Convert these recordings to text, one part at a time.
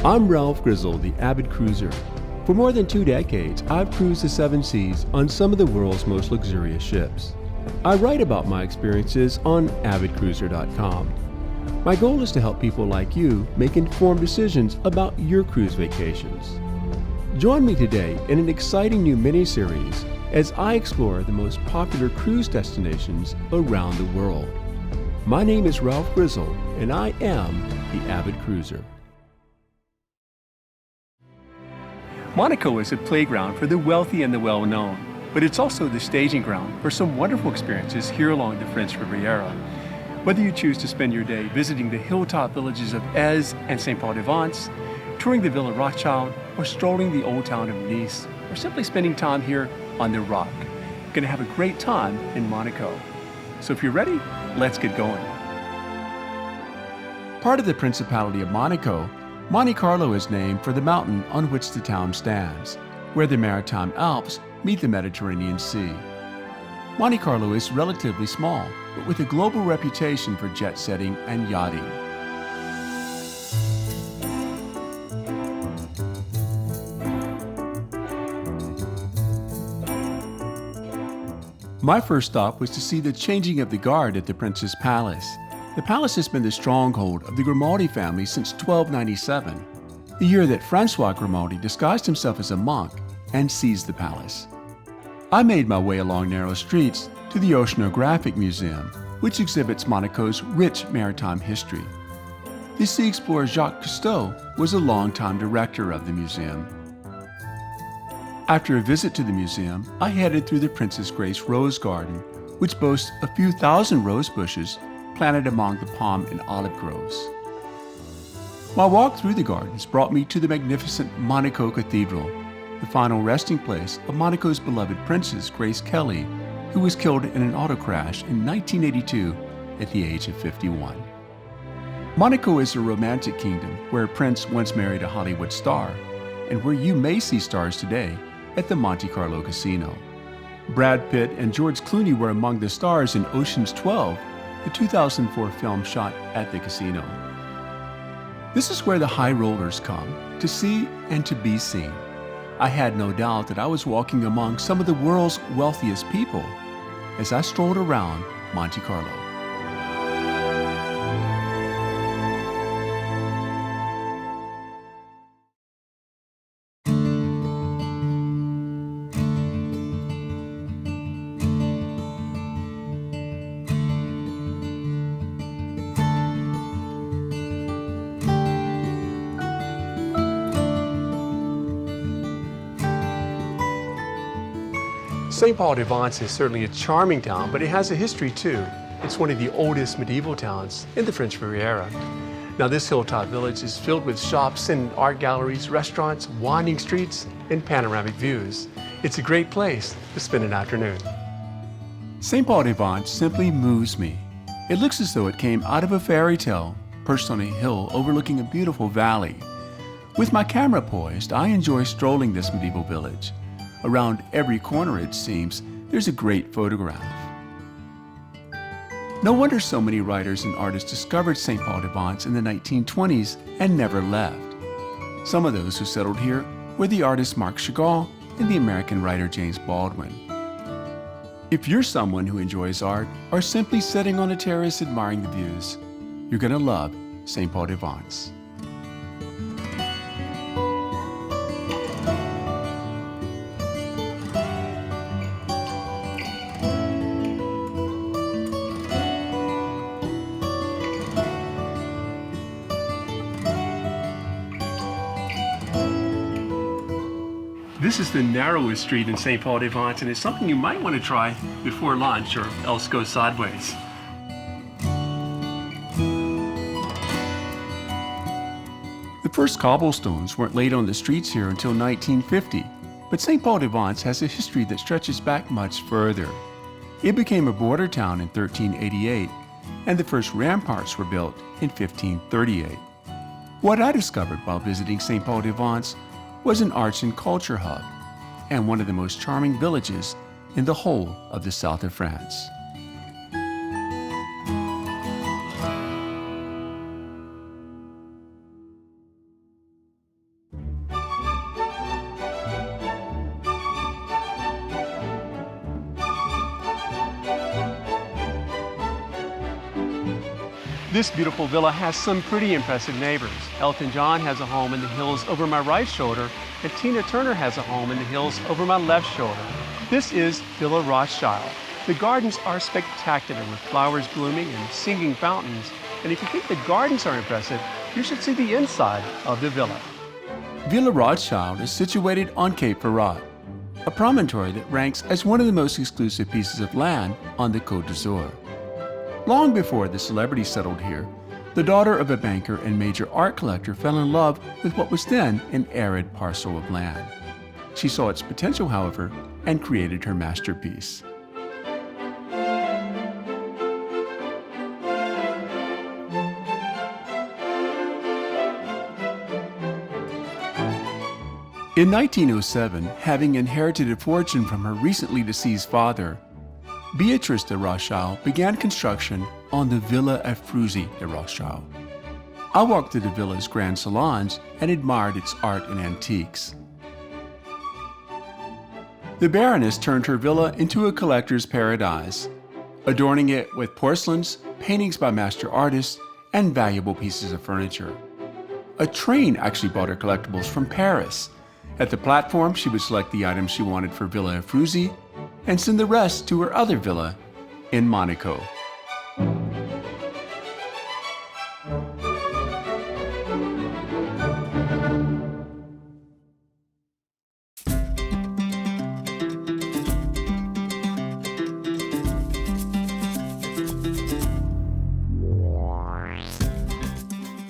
I'm Ralph Grizzle, the Avid Cruiser. For more than 2 decades, I've cruised the 7 seas on some of the world's most luxurious ships. I write about my experiences on avidcruiser.com. My goal is to help people like you make informed decisions about your cruise vacations. Join me today in an exciting new mini-series as I explore the most popular cruise destinations around the world. My name is Ralph Grizzle, and I am the Avid Cruiser. Monaco is a playground for the wealthy and the well-known, but it's also the staging ground for some wonderful experiences here along the French Riviera. Whether you choose to spend your day visiting the hilltop villages of Aix and Saint-Paul-de-Vence, touring the Villa Rothschild, or strolling the old town of Nice, or simply spending time here on the Rock, you're going to have a great time in Monaco. So if you're ready, let's get going. Part of the Principality of Monaco, Monte Carlo is named for the mountain on which the town stands, where the Maritime Alps meet the Mediterranean Sea. Monte Carlo is relatively small, but with a global reputation for jet setting and yachting. My first stop was to see the changing of the guard at the Prince's Palace. The palace has been the stronghold of the Grimaldi family since 1297, the year that Francois Grimaldi disguised himself as a monk and seized the palace. I made my way along narrow streets to the Oceanographic Museum, which exhibits Monaco's rich maritime history. The sea explorer Jacques Cousteau was a longtime director of the museum. After a visit to the museum, I headed through the Princess Grace Rose Garden, which boasts a few thousand rose bushes planted among the palm and olive groves. My walk through the gardens brought me to the magnificent Monaco Cathedral, the final resting place of Monaco's beloved Princess Grace Kelly, who was killed in an auto crash in 1982 at the age of 51. Monaco is a romantic kingdom where a prince once married a Hollywood star, and where you may see stars today at the Monte Carlo Casino. Brad Pitt and George Clooney were among the stars in Ocean's 12, the 2004 film shot at the casino. This is where the high rollers come to see and to be seen. I had no doubt that I was walking among some of the world's wealthiest people as I strolled around Monte Carlo. Saint-Paul-de-Vence is certainly a charming town, but it has a history too. It's one of the oldest medieval towns in the French Riviera. Now this hilltop village is filled with shops and art galleries, restaurants, winding streets, and panoramic views. It's a great place to spend an afternoon. Saint-Paul-de-Vence simply moves me. It looks as though it came out of a fairy tale, perched on a hill overlooking a beautiful valley. With my camera poised, I enjoy strolling this medieval village. Around every corner, it seems, there's a great photograph. No wonder so many writers and artists discovered Saint-Paul-de-Vence in the 1920s and never left. Some of those who settled here were the artist Marc Chagall and the American writer James Baldwin. If you're someone who enjoys art or simply sitting on a terrace admiring the views, you're going to love Saint-Paul-de-Vence. This is the narrowest street in Saint-Paul-de-Vence, and it's something you might want to try before lunch or else go sideways. The first cobblestones weren't laid on the streets here until 1950, but Saint-Paul-de-Vence has a history that stretches back much further. It became a border town in 1388, and the first ramparts were built in 1538. What I discovered while visiting Saint-Paul-de-Vence was an arts and culture hub, and one of the most charming villages in the whole of the south of France. This beautiful villa has some pretty impressive neighbors. Elton John has a home in the hills over my right shoulder, and Tina Turner has a home in the hills over my left shoulder. This is Villa Rothschild. The gardens are spectacular with flowers blooming and singing fountains. And if you think the gardens are impressive, you should see the inside of the villa. Villa Rothschild is situated on Cape Ferrat, a promontory that ranks as one of the most exclusive pieces of land on the Côte d'Azur. Long before the celebrities settled here, the daughter of a banker and major art collector fell in love with what was then an arid parcel of land. She saw its potential, however, and created her masterpiece. In 1907, having inherited a fortune from her recently deceased father, Beatrice de Rothschild began construction on the Villa Aphrosie de Rothschild. I walked through the villa's grand salons and admired its art and antiques. The Baroness turned her villa into a collector's paradise, adorning it with porcelains, paintings by master artists, and valuable pieces of furniture. A train actually brought her collectibles from Paris. At the platform, she would select the items she wanted for Villa Aphrosie and send the rest to her other villa in Monaco.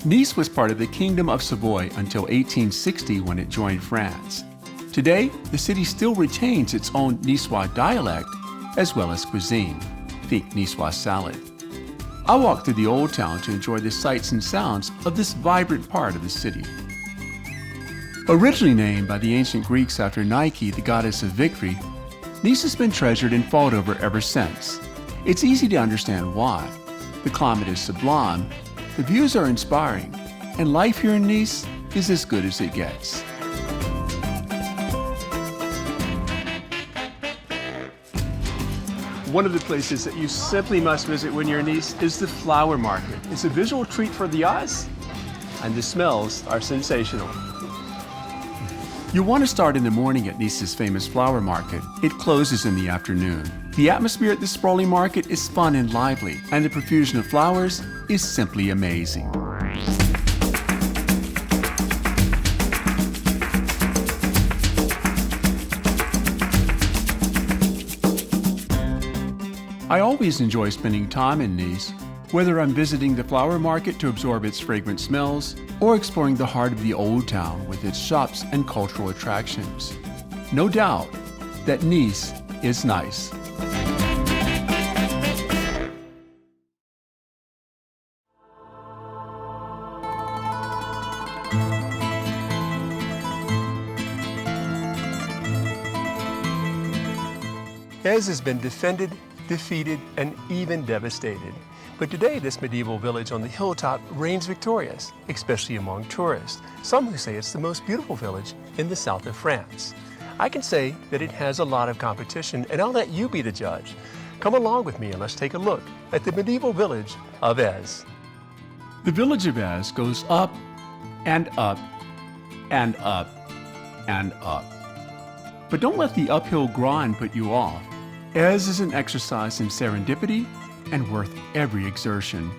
Nice was part of the Kingdom of Savoy until 1860 when it joined France. Today, the city still retains its own Niçois dialect as well as cuisine. Think Niçois salad. I walked through the old town to enjoy the sights and sounds of this vibrant part of the city. Originally named by the ancient Greeks after Nike, the goddess of victory, Nice has been treasured and fought over ever since. It's easy to understand why. The climate is sublime, the views are inspiring, and life here in Nice is as good as it gets. One of the places that you simply must visit when you're in Nice is the flower market. It's a visual treat for the eyes, and the smells are sensational. You want to start in the morning at Nice's famous flower market. It closes in the afternoon. The atmosphere at this sprawling market is fun and lively, and the profusion of flowers is simply amazing. I always enjoy spending time in Nice, whether I'm visiting the flower market to absorb its fragrant smells or exploring the heart of the old town with its shops and cultural attractions. No doubt that Nice is nice. Fez has been defended, defeated, and even devastated. But today, this medieval village on the hilltop reigns victorious, especially among tourists. Some who say it's the most beautiful village in the south of France. I can say that it has a lot of competition, and I'll let you be the judge. Come along with me and let's take a look at the medieval village of Èze. The village of Èze goes up and up and up and up. But don't let the uphill grind put you off. Èze is an exercise in serendipity and worth every exertion.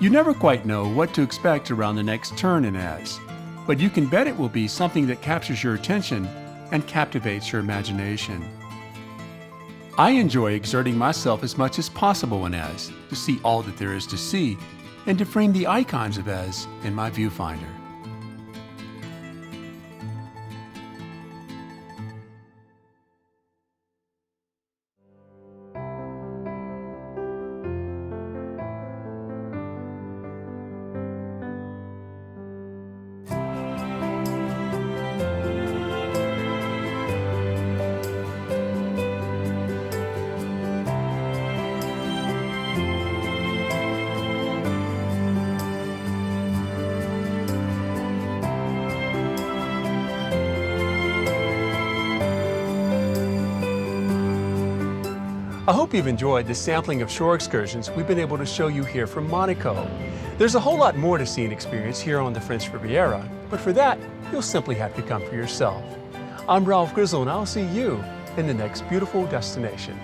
You never quite know what to expect around the next turn in Èze, but you can bet it will be something that captures your attention and captivates your imagination. I enjoy exerting myself as much as possible in Èze to see all that there is to see and to frame the icons of Èze in my viewfinder. I hope you've enjoyed the sampling of shore excursions we've been able to show you here from Monaco. There's a whole lot more to see and experience here on the French Riviera, but for that, you'll simply have to come for yourself. I'm Ralph Grizzle, and I'll see you in the next beautiful destination.